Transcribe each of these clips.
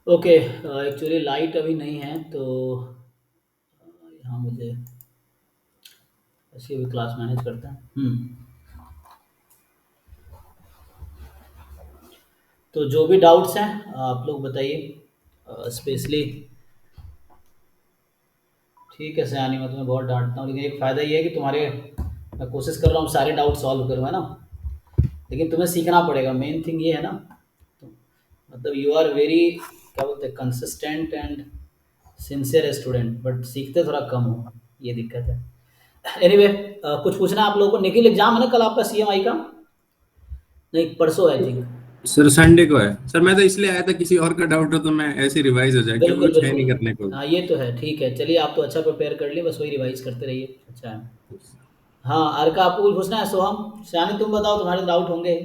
Okay. Actually light अभी नहीं है तो यहाँ मुझे ऐसी भी क्लास मैनेज करते हैं। तो जो भी डाउट्स हैं आप लोग बताइए स्पेशली। ठीक है सयानी, मैं तुम्हें बहुत डांटता हूँ लेकिन एक फ़ायदा ये है कि तुम्हारे मैं कोशिश कर रहा हूँ सारे डाउट सॉल्व करूँ, है ना। लेकिन तुम्हें सीखना पड़ेगा, मेन थिंग ये है ना। तो, मतलब यू आर वेरी क्या बोलते हैं, consistent and sincere student, but सीखते थोड़ा कम हो, ये दिक्कत है। एनीवे कुछ पूछना है आप लोगों को? निखिल एग्जाम है ना कल आपका सीएमआई का? नहीं, परसों आई थिंक। सर संडे को है सर। मैं तो इसलिए आया था, किसी और का डाउट हो तो मैं ऐसे रिवाइज हो जाए, क्योंकि बिल्कुल कुछ है बिल्कुल। नहीं करने को। हाँ ये तो है, ठीक है, चलिए आप तो अच्छा प्रिपेयर कर लिए, बस वही रिवाइज करते रहिए, अच्छा है। हाँ अर्का, आपको कुछ पूछना है? सोहम, शानी तुम बताओ, तुम्हारे डाउट होंगे।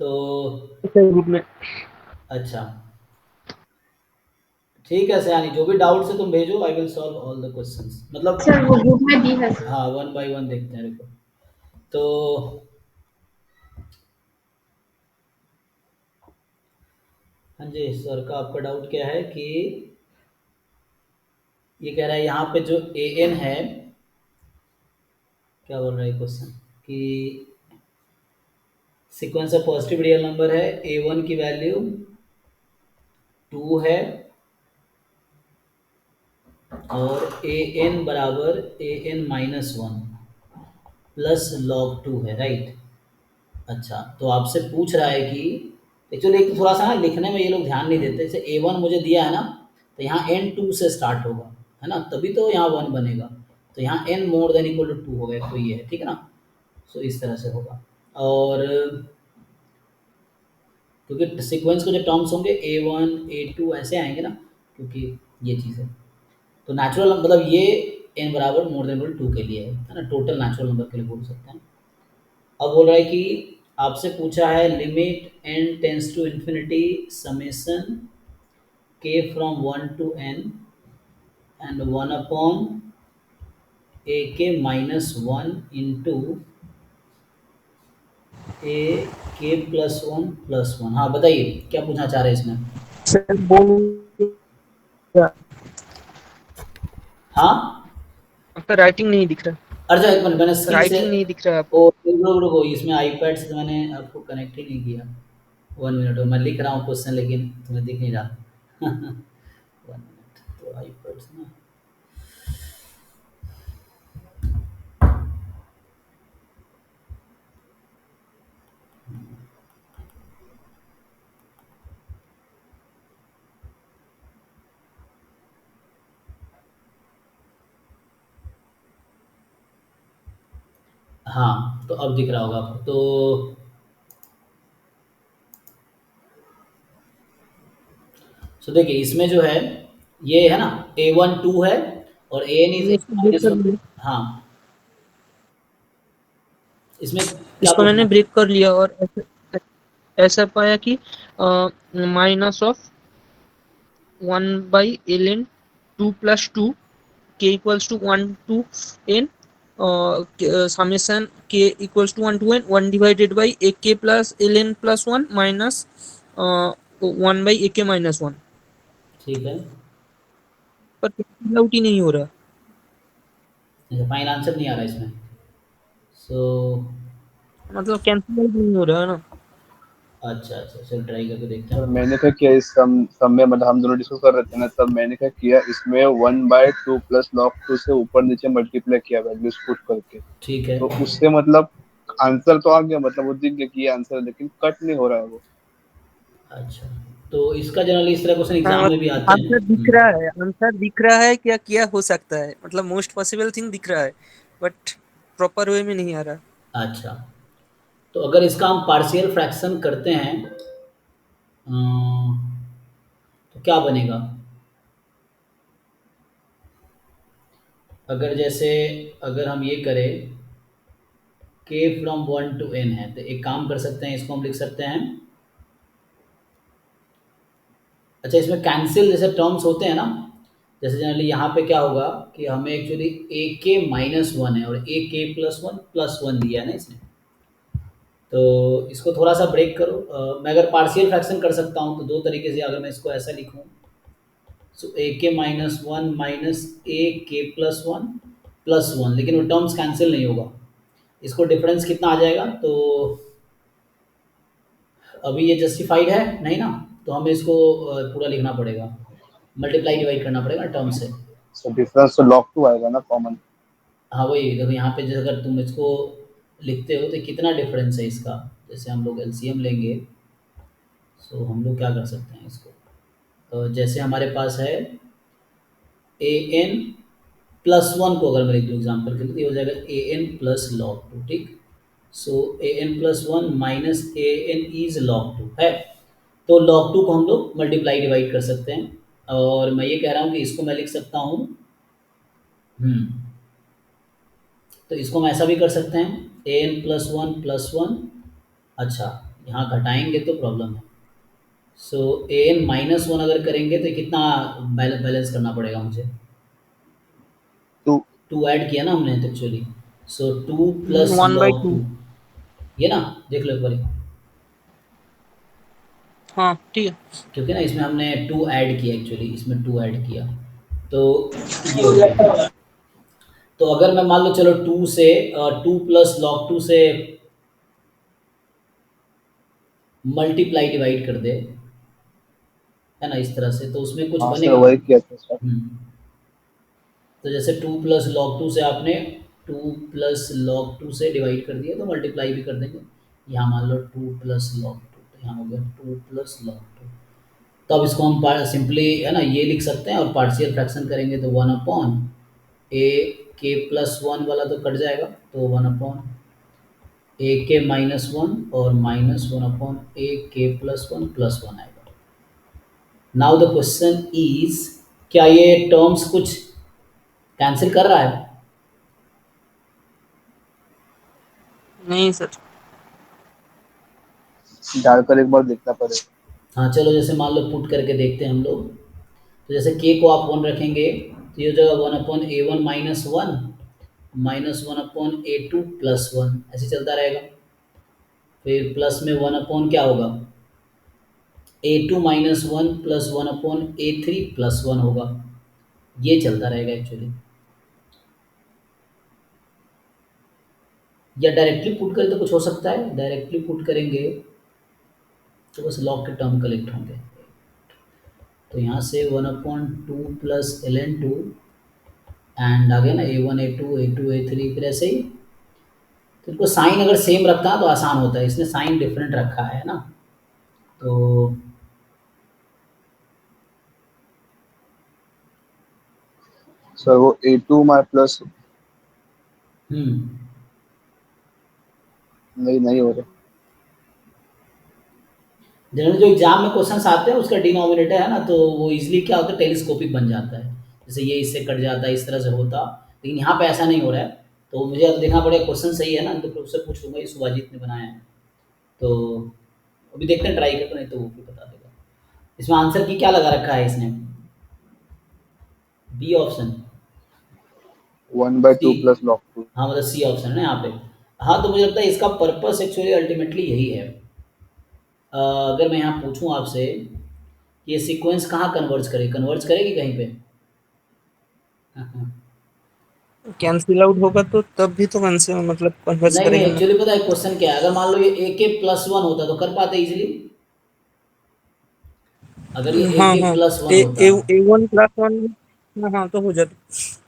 तो ग्रुप में। अच्छा, ठीक है सयानी, जो भी डाउट्स है तुम भेजो, I will solve all the questions, sir मतलब वो ग्रुप में भी है सर। हाँ वन बाय वन देखते हैं, रुको। तो हाँ जी सर, का आपका डाउट क्या है कि ये कह रहा है यहाँ पे जो ए एन है, क्या बोल रहा है क्वेश्चन कि sequence of positive real number है, ए वन की वैल्यू 2 है और ए एन बराबर a n minus one plus log two है, राइट। अच्छा, तो आपसे पूछ रहा है कि एक्चुअली एक तो थोड़ा सा ना लिखने में ये लोग ध्यान नहीं देते, जैसे ए वन मुझे दिया है ना, तो यहाँ एन टू से स्टार्ट होगा, है ना, तभी तो यहाँ वन बनेगा। तो यहाँ n more than equal to two हो गया, तो ये है, ठीक है ना। सो इस तरह से होगा। और क्योंकि सीक्वेंस के जो टर्म्स होंगे ए वन ए टू ऐसे आएंगे ना, क्योंकि ये चीज़ है। तो नेचुरल मतलब ये एन बराबर मोर देन इक्वल टू के लिए है ना, टोटल नेचुरल नंबर के लिए बोल सकते हैं। अब बोल रहा है कि आपसे पूछा है limit n tends to infinity summation k from one to n and one upon a k minus one into ए के प्लस वन। हाँ बताइए क्या पूछना चाह रहे हैं इसमें। सर बोल हाँ, आपका राइटिंग नहीं दिख रहा। अच्छा एक मिनट, मैंने स्किप से राइटिंग नहीं दिख रहा ओ आपका। रुको रुको, इसमें आईपैड से मैंने आपको कनेक्ट ही नहीं किया। 1 मिनट, मैं लिख रहा हूँ क्वेश्चन लेकिन तुम्हें दिख नहीं रहा। 1 मिनट, तो आईपैड से ना, हाँ तो अब दिख रहा होगा आपको। तो देखिए इसमें जो है ये है ना, ए वन टू है और ए एन इज मैंने इसको ब्रेक माइनस कर वन। लिया। हाँ, इसमें क्या इसको मैंने पूछना? ब्रेक कर लिया और ऐसा ऐसा पाया कि minus of 1/ln 2 + 2 k equals to 1 to n summation k equals to 1 to n 1 divided by ak plus ln plus 1 minus 1 by ak minus 1। ठीक है, पर कैंसिल आउट ही नहीं हो रहा। अच्छा फाइनल आंसर नहीं आ रहा इसमें। सो मतलब कैंसिल आउट नहीं हो रहा है ना। अच्छा अच्छा, चल ट्राई करके देखते सर हैं। मैंने क्या किया इस सम में, मतलब हम दोनों डिस्कस कर रहे थे ना, तब मैंने क्या किया इसमें 1/2 प्लस लॉग टू से ऊपर नीचे मल्टीप्लाई किया वैल्यूज पुट करके। ठीक है, तो उससे मतलब आंसर तो आ गया, मतलब वो दिख गया कि ये आंसर है, लेकिन कट नहीं हो रहा है वो। अच्छा, तो इसका जनरली इस तरह क्वेश्चन एग्जाम हाँ, में भी आते हैं। आंसर दिख रहा है, आंसर दिख रहा है, क्या क्या हो सकता है, मतलब मोस्ट पॉसिबल थिंग दिख रहा है, बट प्रॉपर वे में नहीं आ रहा। अच्छा, तो अगर इसका हम पार्शियल फ्रैक्शन करते हैं तो क्या बनेगा? अगर जैसे अगर हम ये करें के फ्रॉम वन टू एन है, तो एक काम कर सकते हैं, इसको हम लिख सकते हैं। अच्छा, इसमें कैंसिल जैसे टर्म्स होते हैं ना, जैसे जनरली यहाँ पे क्या होगा कि हमें एक्चुअली ए के माइनस वन है और ए के प्लस वन दिया है ना इसने। तो इसको थोड़ा सा ब्रेक करो। मैं अगर पार्शियल फ्रैक्शन कर सकता हूँ तो दो तरीके से, अगर मैं इसको ऐसा लिखूँ, सो ए के माइनस वन माइनस ए के प्लस वन, लेकिन वो टर्म्स कैंसिल नहीं होगा। इसको डिफरेंस कितना आ जाएगा, तो अभी ये जस्टिफाइड है नहीं ना, तो हमें इसको पूरा लिखना पड़ेगा, मल्टीप्लाई डिवाइड करना पड़ेगा टर्म से। सो डिफरेंस तो log 2 आएगा ना कॉमन। हाँ वही देखो, यहाँ पे जैसे अगर तुम इसको लिखते हो तो कितना डिफरेंस है इसका, जैसे हम लोग एलसीएम लेंगे, सो हम लोग क्या कर सकते हैं इसको, जैसे हमारे पास है ए एन प्लस वन को अगर मैं लिख दूँ एग्जाम्पल के लिए, तो ये हो जाएगा a n plus log two, ठीक। So a n plus one minus a n is log two है। तो लॉग टू को हम लोग मल्टीप्लाई डिवाइड कर सकते हैं, और मैं ये कह रहा हूँ कि इसको मैं लिख सकता हूँ, तो इसको हम ऐसा भी कर सकते हैं, ए एन प्लस वन। अच्छा, यहाँ घटाएंगे तो प्रॉब्लम है। सो ए एन माइनस वन अगर करेंगे तो कितना बैलेंस करना पड़ेगा मुझे, 2 टू ऐड किया ना हमने तो actually, so two plus 1/2। Log to, ये ना देख लो एक बारी, हाँ ठीक है। क्योंकि ना इसमें हमने टू ऐड किया, एक्चुअली इसमें टू ऐड किया, तो ये हो गया। तो अगर मैं मान लो चलो टू से टू प्लस लॉग टू से मल्टीप्लाई डिवाइड कर दे, है ना, इस तरह से, तो उसमें कुछ हाँ सर बनेगा। वही किया था सर। तो जैसे टू प्लस लॉग टू से आपने टू प्लस लॉग टू से डिवाइड कर दिया, तो मल्टीप्लाई भी कर देंगे। यहाँ मान लो टू प्लस लॉग टू, तो यहाँ हो गया टू प्लस लॉग टू। तो अब इसको हम सिंपली है ना ये लिख सकते हैं, और पार्शियल फ्रैक्शन करेंगे तो वन अपॉन ए के प्लस वन वाला तो कट जाएगा, तो one upon a k minus one और माइनस वन अपॉन ए के प्लस वन आएगा। नाउ द क्वेश्चन इज, क्या ये टर्म्स कुछ कैंसिल कर रहा है? नहीं सर। डालकर एक बार देखना पड़ेगा। हाँ चलो, जैसे मान लो पुट करके देखते हैं हम लोग, तो जैसे के को आप वन रखेंगे तो ये हो जाएगा वन अपॉन ए वन माइनस वन अपॉन ए टू प्लस वन, ऐसे चलता रहेगा। फिर प्लस में वन अपॉन क्या होगा, a two minus one plus one upon a three plus one होगा, ये चलता रहेगा एक्चुअली। या डायरेक्टली पुट करें तो कुछ हो सकता है, डायरेक्टली पुट करेंगे तो बस लॉग के टर्म कलेक्ट होंगे। तो यहाँ से one upon two plus l n two and आगे ना a one a two a three, फिर ऐसे ही। तो इनको साइन अगर सेम रखता है तो आसान होता है, इसने साइन डिफरेंट रखा है ना, तो सर वो A2 माई प्लस हम्म नहीं हो रहा। जनरली जो एग्जाम में क्वेश्चंस आते हैं उसका डिनोमिनेटर है ना, तो वो इजीली क्या होता है, टेलीस्कोपिक बन जाता है, जैसे ये इससे कट जाता है, इस तरह से होता। लेकिन यहाँ पे ऐसा नहीं हो रहा है, तो मुझे अब देखना पड़ेगा क्वेश्चन सही है ना, तो फिर उससे पूछ लूँगा, ये सुभाजीत ने बनाया है, तो अभी देखते हैं, ट्राई करते, नहीं तो वो भी बता देगा। इसमें आंसर की क्या लगा रखा है इसने, बी ऑप्शन, 1/2 सी, प्लस log 2। हाँ मतलब सी ऑप्शन है ना यहाँ पे। हाँ तो मुझे लगता है इसका पर्पस एक्चुअली अल्टीमेटली यही है। अगर मैं यहाँ पूछूँ आपसे, ये सीक्वेंस कहाँ कन्वर्ज करेगी कहीं पे? कैंसिल आउट होगा तो तब भी तो कैंसिल मतलब कन्वर्ज नहीं नहीं, करेगा ना। एक्चुअली पता है क्वेश्चन क्या है, अगर मान लो ये ए के प्लस वन होता तो कर पाते इजीली, अगर ये ए हाँ के हाँ। प्लस वन ए होता, ए A1+1। हाँ हाँ तो हो जाता।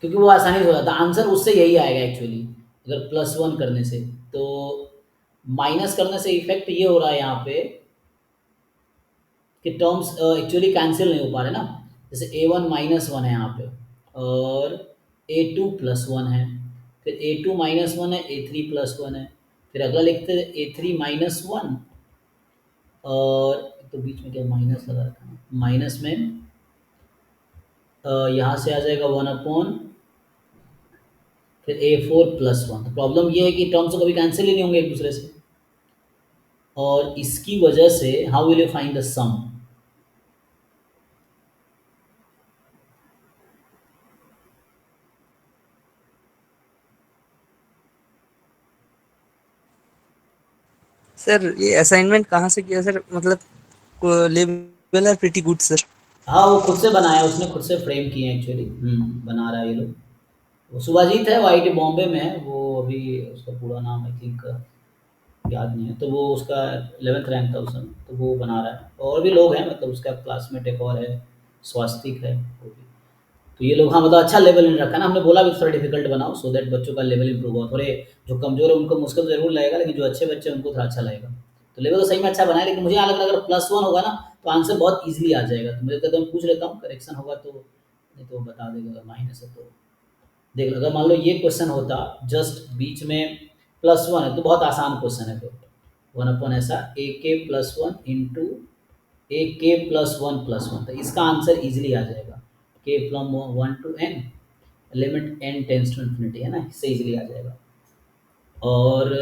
क्योंकि वो आसानी से हो जाता, आंसर उससे यही आएगा एक्चुअली, अगर प्लस वन करने से। तो माइनस करने से इफेक्ट ये हो रहा है यहाँ पे कि टर्म्स एक्चुअली कैंसिल नहीं हो पा रहे ना, जैसे ए वन माइनस वन है यहाँ पे, और ए टू प्लस वन है, फिर ए टू माइनस वन है, ए थ्री प्लस वन है, फिर अगला लिखते हैं ए थ्री माइनस वन, और तो बीच में क्या माइनस लगा रखा है, माइनस में यहाँ से आ जाएगा वन अपॉन फिर ए फोर प्लस वन। तो प्रॉब्लम ये है कि टर्म्स तो कभी कैंसिल ही नहीं होंगे एक दूसरे से, और इसकी वजह से how will you find the sum. Sir ये असाइनमेंट कहाँ से किया सर, मतलब लेवल है प्रीटी गुड सर। हाँ वो खुद से बनाया, उसने खुद से फ्रेम किए एक्चुअली। बना रहा है ये लोग। वो शुभाजीत है, वो आईटी बॉम्बे में है, वो अभी उसका पूरा नाम आई थिंक याद नहीं है, तो वो उसका 11th रैंक था उस समय, तो वो बना रहा है। और भी लोग हैं, मतलब उसका क्लासमेट एक और है, स्वास्तिक है वो भी। तो ये लोग, हाँ मतलब अच्छा लेवल इन रखा है ना, हमने बोला भी थोड़ा डिफिकल्ट बनाओ सो दैट बच्चों का लेवल इंप्रूव हो। थोड़े जो कमजोर है उनको मुश्किल जरूर लगेगा, लेकिन जो अच्छे बच्चे हैं उनको थोड़ा अच्छा लगेगा। तो लेवल तो सही में अच्छा बनाया, लेकिन मुझे यहाँ लग रहा है अगर +1 होगा ना तो आंसर बहुत ईजिली आ जाएगा। तो मुझे कहता हूँ पूछ लेता हूँ, करेक्शन होगा तो, नहीं तो बता देगा। अगर माइनस है तो देख लो। अगर मान लो ये क्वेश्चन होता जस्ट बीच में +1 है तो बहुत आसान क्वेश्चन है। फिर 1/, ऐसा ए के +1 इंटू ए के +1 तो इसका आंसर इजीली आ जाएगा। K from 1 to n, limit n tends to infinity, है ना, इससे इजीली आ जाएगा। और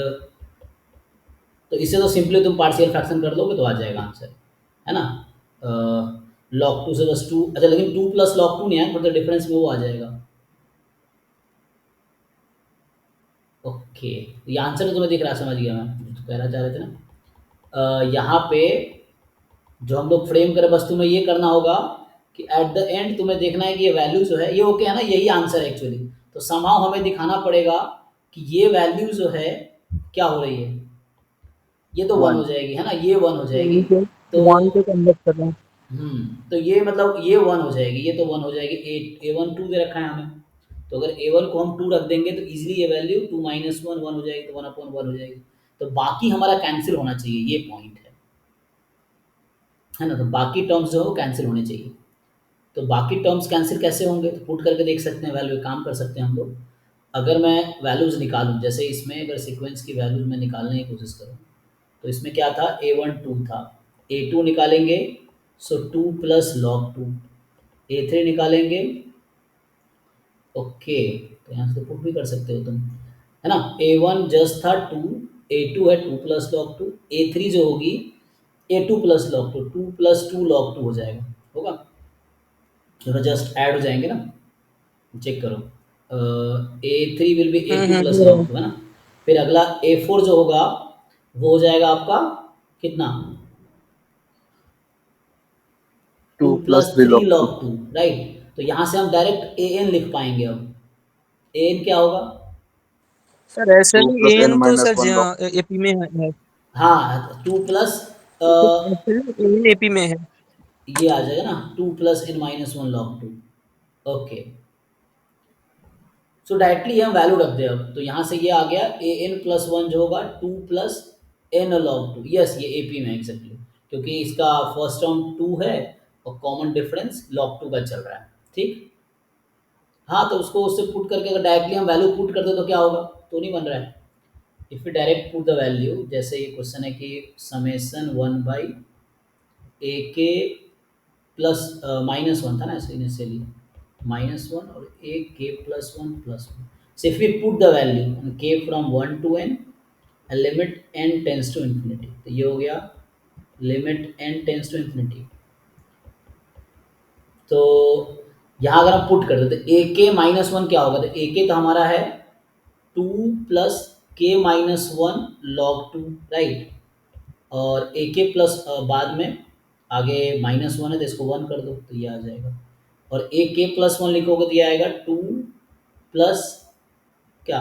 तो इससे तो सिंपली तुम पार्शियल फ्रैक्शन कर दोगे तो आ जाएगा आंसर, है ना। log 2 से बस 2, अच्छा लेकिन 2 + log 2 नहीं है, मतलब डिफरेंस में वो आ जाएगा। ओके, ये आंसर तो तुम्हें दिख रहा है, समझ गया मैं जो कहना चाह रहे थे ना। यहाँ पे जो हम लोग फ्रेम करें, बस तुम्हें ये करना होगा कि एट द एंड तुम्हें देखना है कि ये वैल्यू जो है ये ओके है ना, यही आंसर है एक्चुअली। तो समहाउ हमें दिखाना पड़ेगा कि ये वैल्यू जो है क्या हो रही है, ये तो 1 हो वन। जाएगी, है ना, ये 1 हो जाएगी। यही से तो 1 पे कन्वर्ट कर रहा हूँ। तो ये मतलब ये 1 हो जाएगी, ये तो 1 हो जाएगी। A1 2 दे रखा है हमें, तो अगर A1 को हम 2 रख देंगे तो इजीली ये वैल्यू 2 - 1 1 हो जाएगी, तो 1/1 हो जाएगी। तो बाकी हमारा कैंसिल होना चाहिए, ये पॉइंट है ना। तो बाकी टर्म्स जो है वो कैंसिल होने चाहिए। तो बाकी टर्म्स कैंसिल कैसे होंगे, तो पुट करके देख सकते हैं, वैल्यू काम कर सकते हैं हम लोग। अगर मैं वैल्यूज़ निकालूँ, जैसे इसमें अगर सीक्वेंस की वैल्यूज़ मैं निकालने की कोशिश करूँ, तो इसमें क्या था, A1 2 था, A2 निकालेंगे सो 2 + log 2, A3 निकालेंगे। ओके, तो यहाँ से पुट भी कर सकते हो तुम, है ना। A1 जस्ट था 2, A2 है 2 + log 2, A3 जो होगी A2 + log 2, 2 + 2 log 2 हो जाएगा, होगा। तो जस्ट ऐड हो जाएंगे ना, चेक करो। A3 विल बी A2 + हो रहा log है। 2, है ना। फिर अगला A4 जो होगा वो हो जाएगा आपका कितना, 2 two plus + three 3 log to. log 2, right. तो यहाँ से हम डायरेक्ट an लिख पाएंगे। अब an क्या होगा, सर ऐसे टू भी प्लस एन एन तो minus one log. Sir AP में है। हाँ 2 प्लस एन एपी में है। ये आ जाएगा ना, 2 + n - 1 log 2। ओके, सो डायरेक्टली हम वैल्यू रख दें अब, तो यहाँ से ये आ गया an+1 जो होगा 2 + n log 2। यस, ये AP में एग्जैक्टली, क्योंकि इसका फर्स्ट टर्म 2 है और कॉमन डिफरेंस log 2 का चल रहा है, ठीक। हाँ, तो उसको उससे पुट करके अगर डायरेक्टली हम वैल्यू पुट कर दे तो क्या होगा, तो नहीं बन रहा है। If you direct put the value, जैसे ये क्वेश्चन है कि समेशन 1/ak प्लस -1 था ना ऐसे इनिशियली, -1 और ak +1 so if we put the value on k from 1 to n, and limit n tends to infinity, तो ये हो गया limit n tends to infinity. तो यहाँ अगर हम पुट कर देते तो ak-1 क्या होगा, तो ak तो हमारा है 2 + k - 1 log 2, राइट। और ak प्लस बाद में आगे -1 है तो इसको 1 कर दो तो ये आ जाएगा। और ak+1 लिखोगे तो ये आएगा 2 प्लस क्या,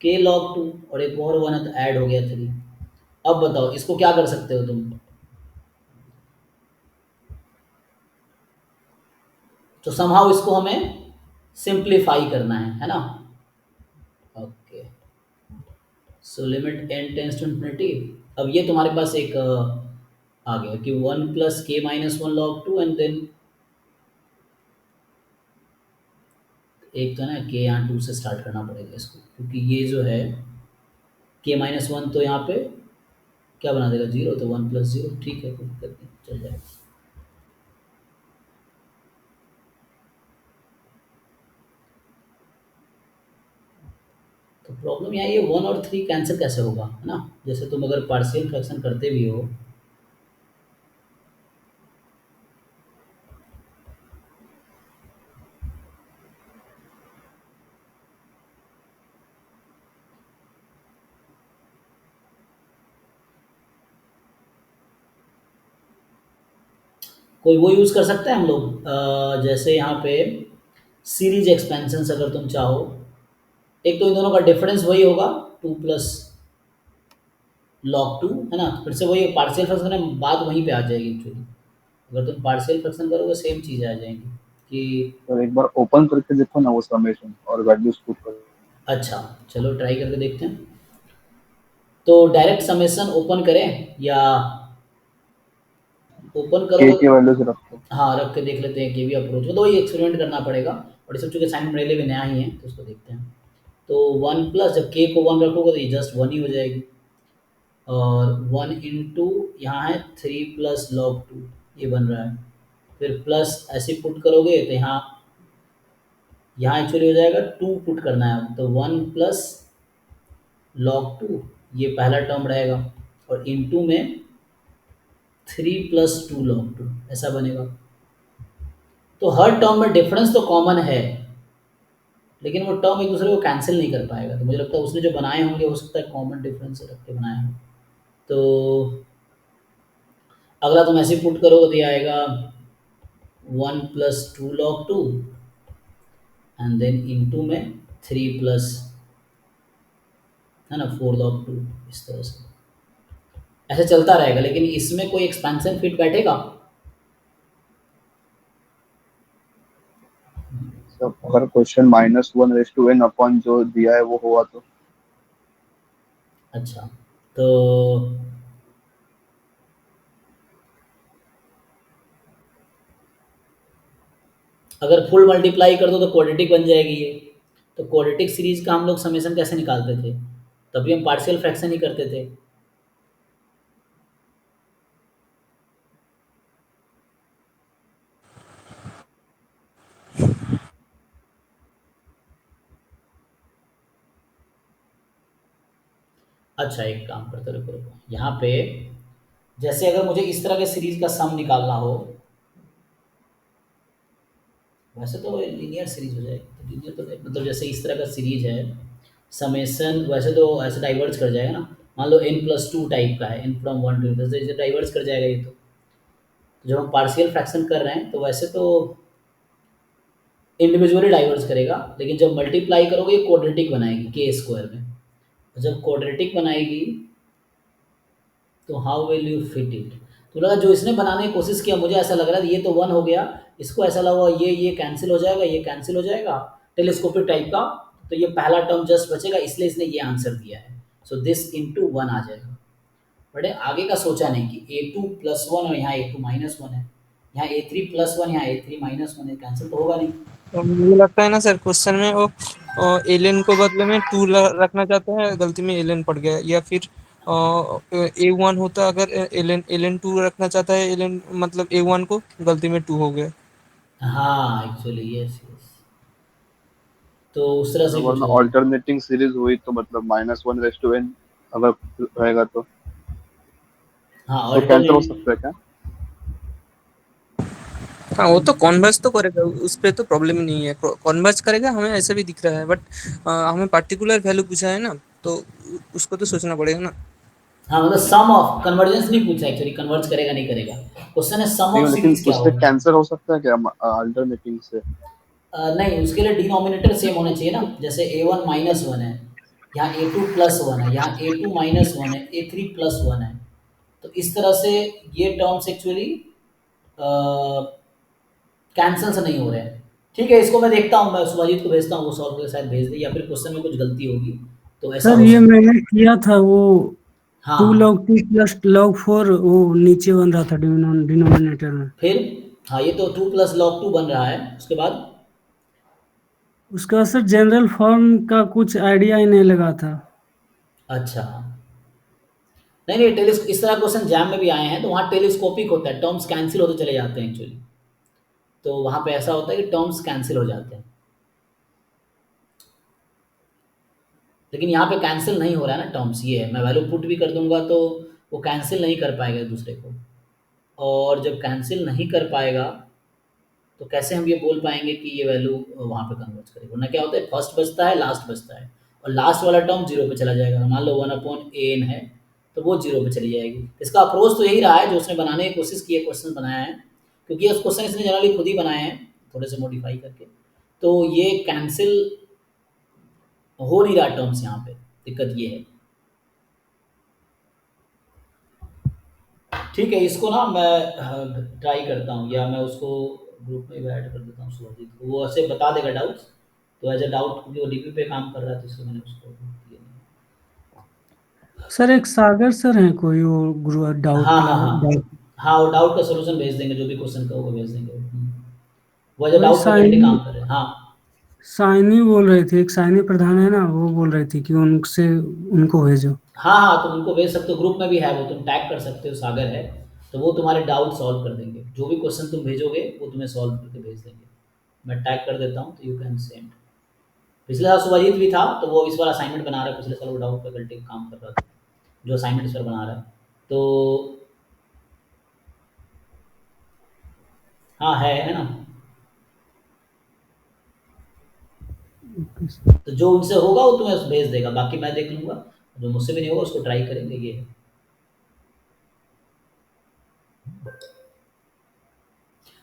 k log 2, और एक और 1 है तो ऐड हो गया 3। अब बताओ इसको क्या कर सकते हो तुम, तो समहाउ इसको हमें सिंप्लीफाई करना है ना। Okay, so limit n tends to infinity. अब ये तुम्हारे पास एक आ गया कि 1 + k - 1 log 2, एंड देन एक तो ना के यहाँ 2 से स्टार्ट करना पड़ेगा इसको, क्योंकि ये जो है k-1 तो यहाँ पे क्या बना देगा 0, तो 1 + 0, ठीक है, कोई दिक्कत नहीं, चल जाएगा। तो प्रॉब्लम यहाँ ये 1 और 3 कैंसिल कैसे होगा, है ना। जैसे तुम अगर पार्शियल फ्रैक्शन करते भी हो, कोई वो यूज़ कर सकते हैं हम लोग, जैसे यहाँ पे सीरीज एक्सपेंशन अगर तुम चाहो, एक तो इन दोनों का डिफरेंस वही होगा 2 प्लस log 2, है ना, फिर से वही पार्शियल फ्रैक्शन में बात वहीं पे आ जाएगी एक्चुअली। अगर तुम पार्शियल फ्रैक्शन करोगे सेम चीज़ आ जाएंगी कि तो एक बार ओपन करके देखो ना वो समेशन और वैल्यूज पुट करो। अच्छा चलो ट्राई करके देखते हैं। तो डायरेक्ट समेशन ओपन करें या ओपन के करोगे? की वैल्यूज रखो। हाँ रख के देख लेते हैं कि भी अप्रोच में, तो वही एक्सपेरिमेंट करना पड़ेगा, और ये सब चूँकि असाइनमेंट मेरे लिए भी नया ही है तो उसको देखते हैं। तो 1 प्लस जब के को 1 रखोगे तो ये जस्ट 1 ही हो जाएगी, और 1 इंटू यहाँ है 3 प्लस log 2 ये बन रहा है, फिर प्लस ऐसे पुट करोगे तो यहाँ यहाँ एक्चुअली हो जाएगा 2 पुट करना है, तो 1 प्लस log 2 ये पहला टर्म रहेगा, और इंटू में 3 प्लस 2 log 2 ऐसा बनेगा। तो हर टर्म में डिफरेंस तो कॉमन है, लेकिन वो टर्म एक दूसरे को कैंसिल नहीं कर पाएगा, तो मुझे लगता है उसने जो बनाए होंगे हो सकता है कॉमन डिफरेंस रख के बनाए हों। तो अगला तुम ऐसे पुट करोगे तो ये आएगा 1 plus 2 log 2 and then into में 3 प्लस, है ना, 4 log 2, इस तरह से ऐसे चलता रहेगा, लेकिन इसमें कोई एक्सपेंशन फिट बैठेगा? सब अगर क्वेश्चन -1 अपॉन जो दिया है वो हुआ तो अच्छा तो अगर फुल मल्टीप्लाई कर दो तो क्वाड्रेटिक बन जाएगी ये। तो क्वाड्रेटिक सीरीज का हम लोग समेशन कैसे निकालते थे? तभी हम पार्शियल फ्रैक्शन ही करते थे। अच्छा एक काम करते, रुको रुको, यहाँ पे जैसे अगर मुझे इस तरह के सीरीज का सम निकालना हो, वैसे तो लीनियर सीरीज हो जाएगी, तो लीनियर तो मतलब जैसे इस तरह का सीरीज है, समेशन वैसे तो ऐसे डाइवर्स कर जाएगा ना, मान लो n+2 टाइप का है, n फ्रॉम 1 टू, जैसे डाइवर्स कर जाएगा ये तो जब हम पार्शियल फ्रैक्शन कर रहे हैं तो वैसे तो इंडिविजुअली डाइवर्स करेगा, लेकिन जब मल्टीप्लाई करोगे ये क्वाड्रेटिक बनाएगी के स्क्वायर में, और जब क्वाड्रेटिक बनाएगी तो how will you fit it? तो लगा जो इसने बनाने की कोशिश किया, मुझे ऐसा लग रहा है ये तो 1 हो गया, इसको ऐसा लगा ये कैंसिल हो जाएगा, ये कैंसिल हो जाएगा, टेलीस्कोपिक टाइप का, तो ये पहला टर्म जस्ट बचेगा, इसलिए इसने ये आंसर दिया है। सो दिस इंटू 1 आ जाएगा, बट आगे का सोचा नहीं कि a2+1 और यहाँ a2-1 है, यहाँ a3+1 यहाँ a3-1 है, कैंसिल तो होगा नहीं। तो मुझे लगता है ना सर क्वेश्चन में वो एलियन को बदले में 2 रखना चाहता है, गलती में एलियन पड़ गया, या फिर A1 होता अगर एलियन 2 रखना चाहता है, एलियन मतलब A1 को गलती में 2 हो गया। हाँ एक्चुअली यस यस, तो उस तरह से कुछ वरना होगा। ऑल्टरनेटिंग सीरीज हुई तो मतलब -1n अगर रहेगा हाँ तो कैंसिल हो ऑल्टरनेट, सकता है क्या? हाँ वो तो कॉन्वर्स तो करेगा, उस पे तो प्रॉब्लम ही नहीं है, कॉन्वर्स करेगा, हमें ऐसा भी दिख रहा है, बट हमें पार्टिकुलर वैल्यू पूछा है ना, तो उसको तो सोचना पड़ेगा ना। हाँ मतलब सम ऑफ कन्वर्जेंस नहीं पूछा एक्चुअली, कन्वर्ट करेगा नहीं करेगा, क्वेश्चन है सम नहीं ऑफ लेकिन सीरीज क्या उससे होगा। कैंसिल हो सकता है क्या अल्टरनेटिंग से? नहीं उसके लिए डिनोमिनेटर सेम होना चाहिए ना, जैसे a1-1 है, यहाँ a2+1 है, यहाँ a2-1 है, a3+1 है, तो इस तरह से ये टर्म्स एक्चुअली कैंसिल से नहीं हो रहे हैं। ठीक है इसको मैं देखता हूँ, मैं सुभाजीत को भेजता हूँ, वो सॉल्व करके शायद भेज दे, या फिर क्वेश्चन में कुछ गलती होगी तो ऐसा सर हो ये सकता है। मैंने किया था वो हाँ 2 log 2 प्लस log 4 वो नीचे बन रहा था डिनोमिनेटर में। फिर हाँ ये तो 2+log 2 बन रहा है, उसके बाद उसका सर जनरल फॉर्म का कुछ आइडिया ही नहीं लगा था। अच्छा नहीं नहीं इस तरह क्वेश्चन जैम में भी आए हैं, तो वहाँ टेलीस्कोपिक होता है, टर्म्स कैंसिल होते चले जाते हैं एक्चुअली, तो वहाँ पे ऐसा होता है कि टर्म्स कैंसिल हो जाते हैं, लेकिन यहाँ पे कैंसिल नहीं हो रहा है ना टर्म्स, ये है, मैं वैल्यू पुट भी कर दूंगा तो वो कैंसिल नहीं कर पाएगा एक दूसरे को, और जब कैंसिल नहीं कर पाएगा तो कैसे हम ये बोल पाएंगे कि ये वैल्यू वहाँ पे कन्वर्ट करेगा, वरना क्या होता है फर्स्ट बचता है लास्ट बचता है, और लास्ट वाला टर्म जीरो पे चला जाएगा, मान लो 1/n है तो वो जीरो पे चली जाएगी। इसका अप्रोच तो यही रहा है जो उसने बनाने की कोशिश की है, क्वेश्चन बनाया है क्योंकि ये क्वेश्चन इसने जनरली खुद ही बनाए हैं थोड़े से मॉडिफाई करके, तो ये कैंसिल हो नहीं रहा टर्म्स यहाँ पे, दिक्कत ये है। ठीक है, इसको ना मैं ट्राई करता हूँ, या मैं उसको ग्रुप में भी ऐड कर देता हूँ सुभाजीत को, वो ऐसे बता देगा डाउट्स, तो एज अ डाउट क्योंकि वो डीपी पे काम कर रहा था इसलिए मैंने उसको दिया नहीं। सर एक सागर सर हैं कोई, वो डाउट हाँ हाँ क्लास हाँ डाउट, हाँ, वो डाउट का सोल्यूशन भेज देंगे, जो भी क्वेश्चन का होगा भेज देंगे। वो एज अ वही डाउट फैकल्टी साइनी काम कर रहे हैं। हाँ साइनी बोल रही थी, एक साइनी प्रधान है ना, वो बोल रही थी कि उनसे उनको भेजो। हाँ हाँ, तुम उनको भेज सकते हो, ग्रुप में भी है वो, तुम टैग कर सकते हो, सागर है, तो वो तुम्हारे डाउट सॉल्व कर देंगे, जो भी क्वेश्चन तुम भेजोगे वो तुम्हें सॉल्व करके भेज देंगे। मैं टैग कर देता हूँ तो यू कैन सेंड। पिछले साल सुभाजीत भी था, तो वो इस बार असाइनमेंट बना रहा है, पिछले साल वो डाउट फैकल्टी का काम कर रहा था, जो असाइनमेंट इस बार बना रहा है। तो हाँ है ना, तो जो उनसे होगा वो तुम्हें भेज देगा, बाकी मैं देख लूंगा, जो मुझसे भी नहीं होगा उसको ट्राई करेंगे। ये है।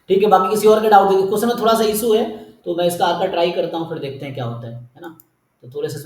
ठीक है, बाकी किसी और का डाउट है क्वेश्चन में थोड़ा सा इशू है, तो मैं इसका आकर ट्राई करता हूँ, फिर देखते हैं क्या होता है ना। तो थोड़े से